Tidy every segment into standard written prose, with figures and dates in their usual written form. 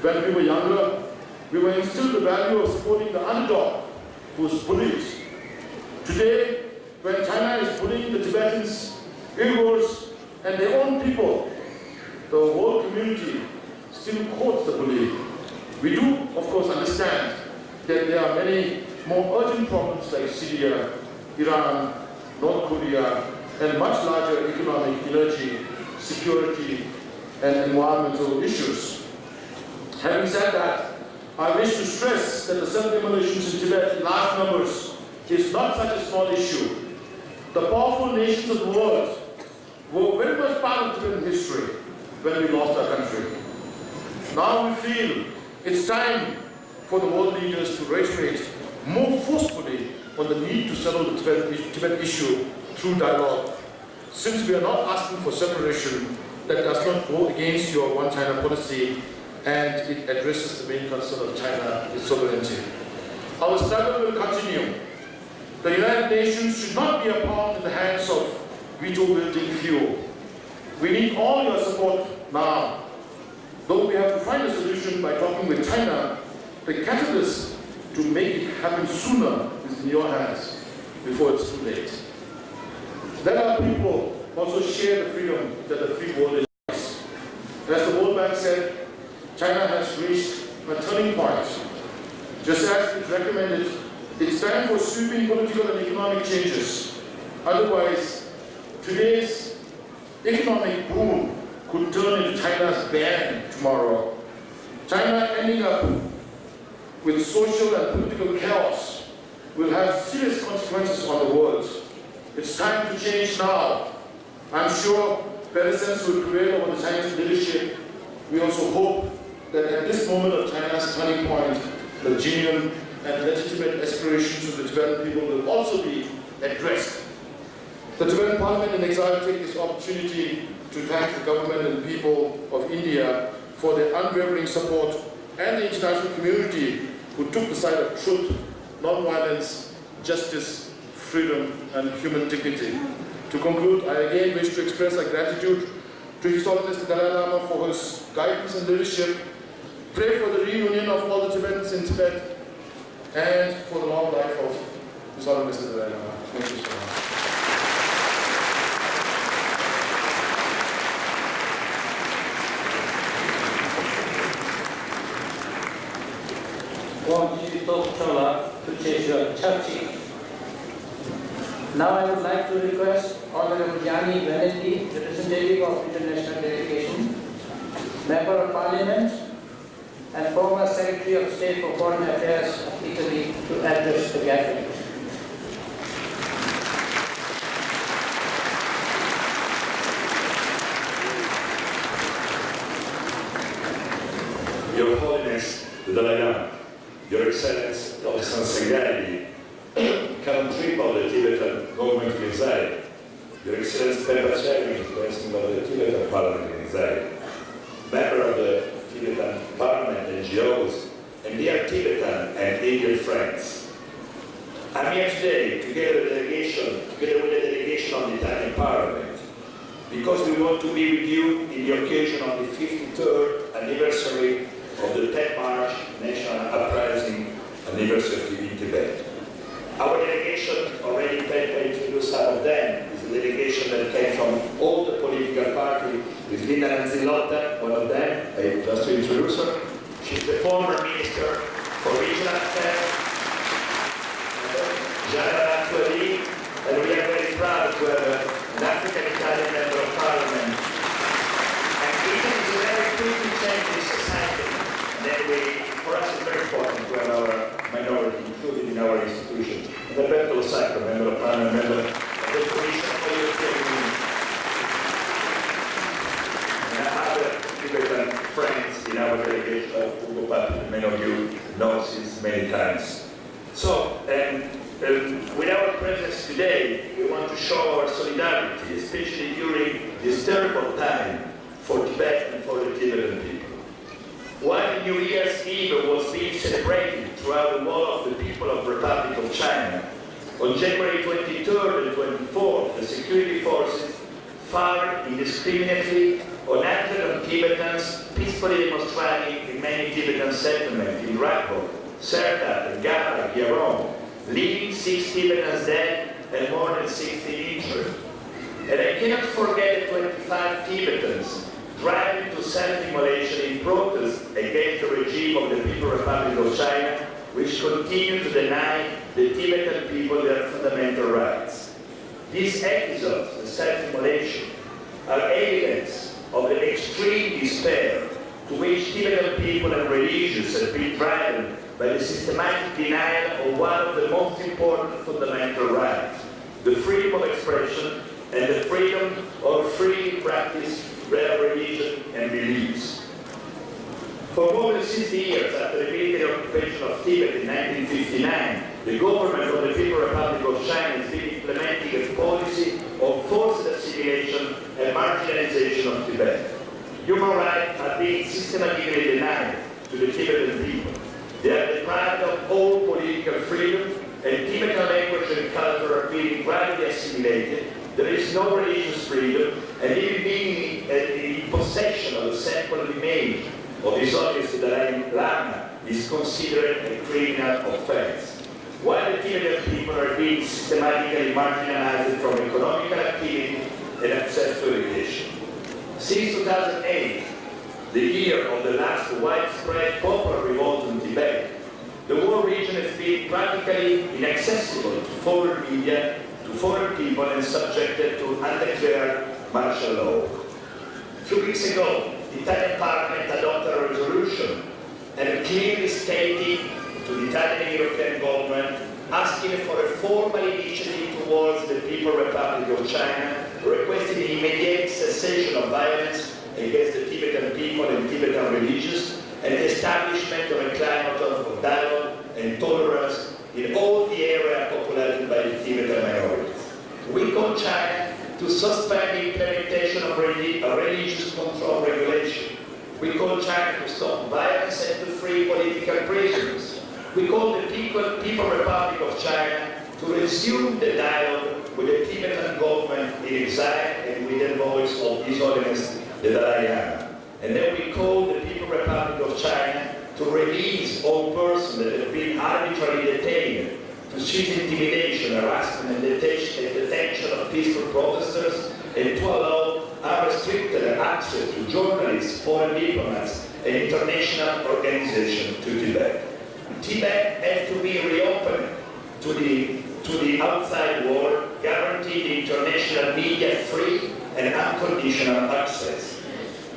When we were younger, we were instilled the value of supporting the underdog who is bullied. Today, when China is bullying the Tibetans, Uyghurs, and their own people, the whole community still quotes the bullying. We do, of course, understand that there are many more urgent problems like Syria, Iran, North Korea, and much larger economic, energy, security, and environmental issues. Having said that, I wish to stress that the self-demolitions in Tibet in large numbers is not such a small issue. The powerful nations of the world were very much part of Tibetan history when we lost our country. Now we feel it's time for the world leaders to reiterate more forcefully on the need to settle the Tibet issue through dialogue. Since we are not asking for separation, that does not go against your one China policy, and it addresses the main concern of China, its sovereignty. Our struggle will continue. The United Nations should not be a pawn in the hands of veto-wielding few. We need all your support now. Though we have to find a solution by talking with China, the catalyst to make it happen sooner is in your hands before it's too late. Let our people also share the freedom that the free world is. As the World Bank said, China has reached a turning point. Just as it recommended, it's time for sweeping political and economic changes. Otherwise, today's economic boom could turn into China's ban tomorrow. China ending up with social and political chaos will have serious consequences on the world. It's time to change now. I'm sure better sense will prevail over the Chinese leadership. We also hope that at this moment of China's turning point, the genuine and legitimate aspirations of the Tibetan people will also be addressed. The Tibetan Parliament in exile take this opportunity to thank the government and people of India for their unwavering support and the international community who took the side of truth, non-violence, justice, freedom, and human dignity. To conclude, I again wish to express our gratitude to His Holiness the Dalai Lama for his guidance and leadership, pray for the reunion of all the Tibetans in Tibet, and for the long life of His Holiness the Dalai Lama. Thank you so much. Now I would like to request Honorable Gianni Benetti, representative of international delegation, Member of Parliament, and former Secretary of State for Foreign Affairs of Italy, to address the gathering. Your Holiness, the Dalai Lama, Your Excellency, Dr. Sansegari, Count Triple of the Tibetan government in exile, Your Excellency Pemba Chairman, President of the Tibetan Parliament in exile, member of the Tibetan Parliament NGOs, and dear Tibetan and Indian friends. I'm here today together with the delegation of the Italian Parliament, because we want to be with you in the occasion of the 53rd anniversary of the 10th March National Uprising anniversary in Tibet. Our delegation, already introduced some of them, is a delegation that came from all the political parties, with Linda Nanzilotta, one of them, I just to introduce her. She's the former Minister for Regional Affairs, General Attuali, and we are very proud to have an African-Italian Member of Parliament. And Italy is a very quickly changing society, and then for us it's very important to have our minority included in our institutions. Roberto Sacco, Member of Parliament, Member of the Commission for the European Union, and other Tibetan friends in our delegation, Ugo Patti, many of you know since many times. So, with our presence today, we want to show our solidarity, especially during this terrible time for Tibet and for the Tibetan people. While New Year's Eve was being celebrated throughout the whole of the people of the Republic of China, on January 23rd and 24th, the security forces fired indiscriminately on hundreds of Tibetans peacefully demonstrating in many Tibetan settlements in Rakhine, Sertat, Gaba, Gyarong, leaving 6 Tibetans dead and more than 60 injured. And I cannot forget the 25 Tibetans driving to self-immolation in protest against the regime of the People's Republic of China, which continue to deny the Tibetan people their fundamental rights. These episodes of self-immolation are evidence of the extreme despair to which Tibetan people and religions have been driven by the systematic denial of one of the most important fundamental rights, the freedom of expression and the freedom of free practice their religion and beliefs. For more than 60 years after the military occupation of Tibet in 1959, the government of the People's Republic of China has been implementing a policy of forced assimilation and marginalization of Tibet. Human rights are being systematically denied to the Tibetan people. They are deprived of all political freedom, and Tibetan language and culture are being gradually assimilated. There is no religious freedom, and even being in possession of a sample image of His Holiness the Dalai Lama is considered a criminal offense. While the Tibetan people are being systematically marginalized from economical activity and access to education. Since 2008, the year of the last widespread popular revolt in Tibet, the whole region has been practically inaccessible to foreign media, to foreign people, and subjected to undeclared martial law. 2 weeks ago, the Italian Parliament adopted a resolution and clearly stating to the Italian and European government asking for a formal initiative towards the People's Republic of China, requesting the immediate cessation of violence against the Tibetan people and Tibetan religions, and the establishment of a climate of dialogue and tolerance in all the area populated by the Tibetan minorities. We call China to suspend the implementation of religious control regulation. We call China to stop violence and to free political prisoners. We call the People's Republic of China to resume the dialogue with the Tibetan government in exile and with the voice of His Holiness the Dalai Lama. And then we call the People's Republic of China to release all persons that have been arbitrarily detained, to cease intimidation, harassment, and detention of peaceful protesters, and to allow unrestricted access to journalists, foreign diplomats, and international organizations to Tibet. Tibet has to be reopened to the outside world, guarantee the international media free and unconditional access.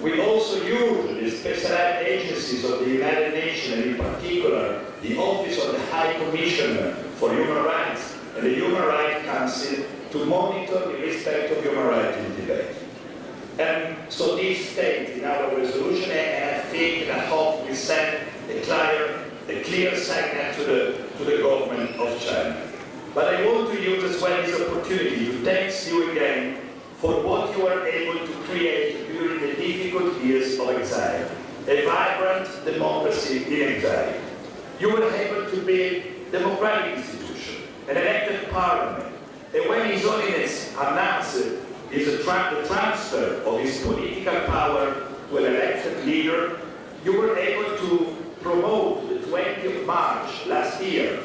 We also use the specialized agencies of the United Nations, and in particular the Office of the High Commissioner for Human Rights and the Human Rights Council, to monitor the respect of human rights in Tibet. And so this states in our resolution, and I think and I hope we send a clear signal to the government of China. But I want to use as well this opportunity to thank you again for what you were able to create during the difficult years of exile, a vibrant democracy in exile. You were able to build democratic institutions, an elected parliament, and when His Holiness announced the transfer of his political power to an elected leader, you were able to promote the 20th of March last year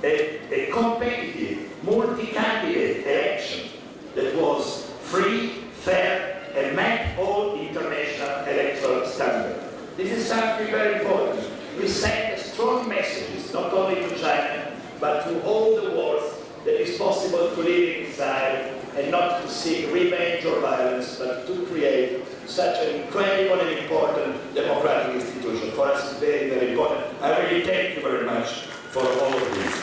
a competitive, multi-candidate election that was free, fair, and met all international electoral standards. This is something very important. We send strong messages, not only to China, but to all the world, that it's possible to live in exile and not to seek revenge or violence, but to create such an incredible and important democratic institution. For us, it's very, very important. I really thank you very much for all of this.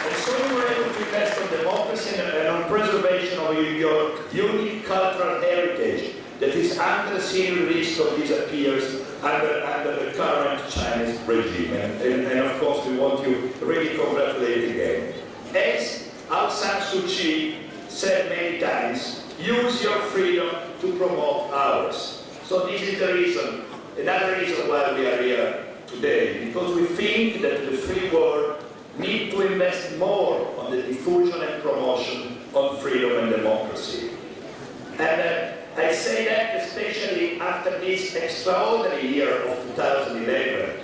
And so you were able to invest on democracy and on preservation of your unique cultural heritage that is under serious risk of disappearance under the current Chinese regime. And of course, we want you really congratulate again. As Aung San Suu Kyi said many times, use your freedom to promote ours. So this is the reason, another reason why we are here today, because we think that the free world need to invest more on the diffusion and promotion of freedom and democracy. And I say that especially after this extraordinary year of 2011,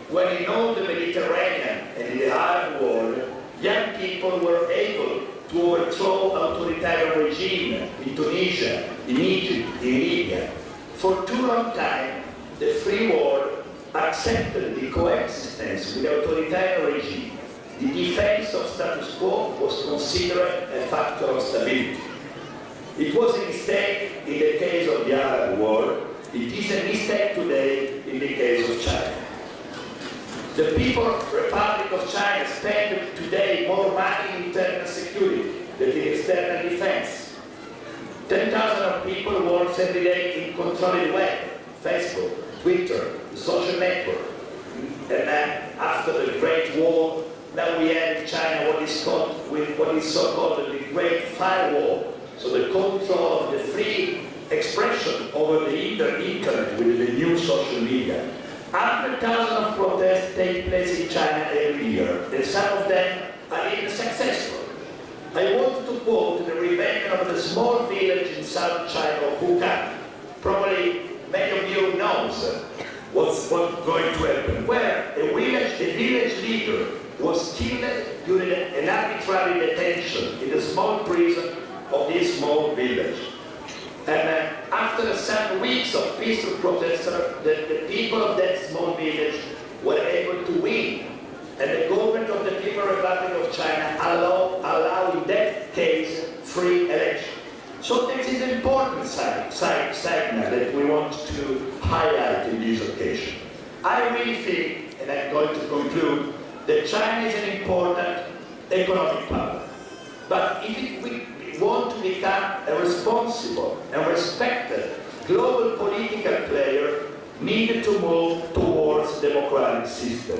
when in all the Mediterranean and in the Arab world, young people were able to overthrow authoritarian regime in Tunisia, in Egypt, in Libya. For too long time, the free world accepted the coexistence with the authoritarian regime. The defense of status quo was considered a factor of stability. It was a mistake in the case of the Arab world. It is a mistake today in the case of China. The People's Republic of China spend today more money in internal security than in external defense. 10,000 of people work every day in controlled web, Facebook, Twitter, social network. And then after the Great War, now we have in China what is so-called the Great Firewall. So the control of the free expression over the internet with the new social media. 100,000 of protests take place in China every year, and some of them are even successful. I want to quote the rebellion of the small village in South China of Hunan. Probably many of you know what's going to happen, where a village leader was killed during an arbitrary detention in a small prison of this small village. And after some weeks of peaceful protests, the people of that small village were able to win. And the government of the People's Republic of China allowed in that case free election. So this is an important signal that we want to highlight in this occasion. I really think, and I'm going to conclude, that China is an important economic power. But if we want to become a responsible and respected global political player, needed to move towards democratic system.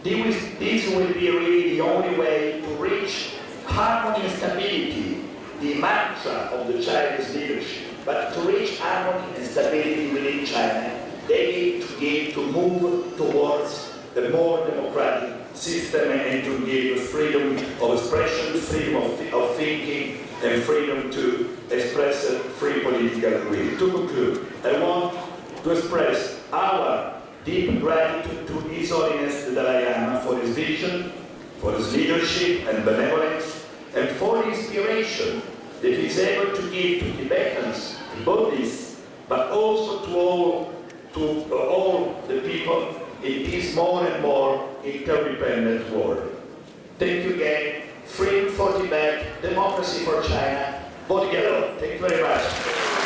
This will be really the only way to reach harmony and stability, the mantra of the Chinese leadership. But to reach harmony and stability within China, they need to move towards a more democratic system and to give freedom of expression, freedom of thinking, and freedom to express a free political will. To conclude, I want to express our deep gratitude to His Holiness the Dalai Lama for his vision, for his leadership and benevolence, and for the inspiration that he is able to give to Tibetans, to Buddhists, but also to all the people in this more and more interdependent world. Thank you again. Freedom for Tibet, democracy for China, Bodhgalo. Thank you very much.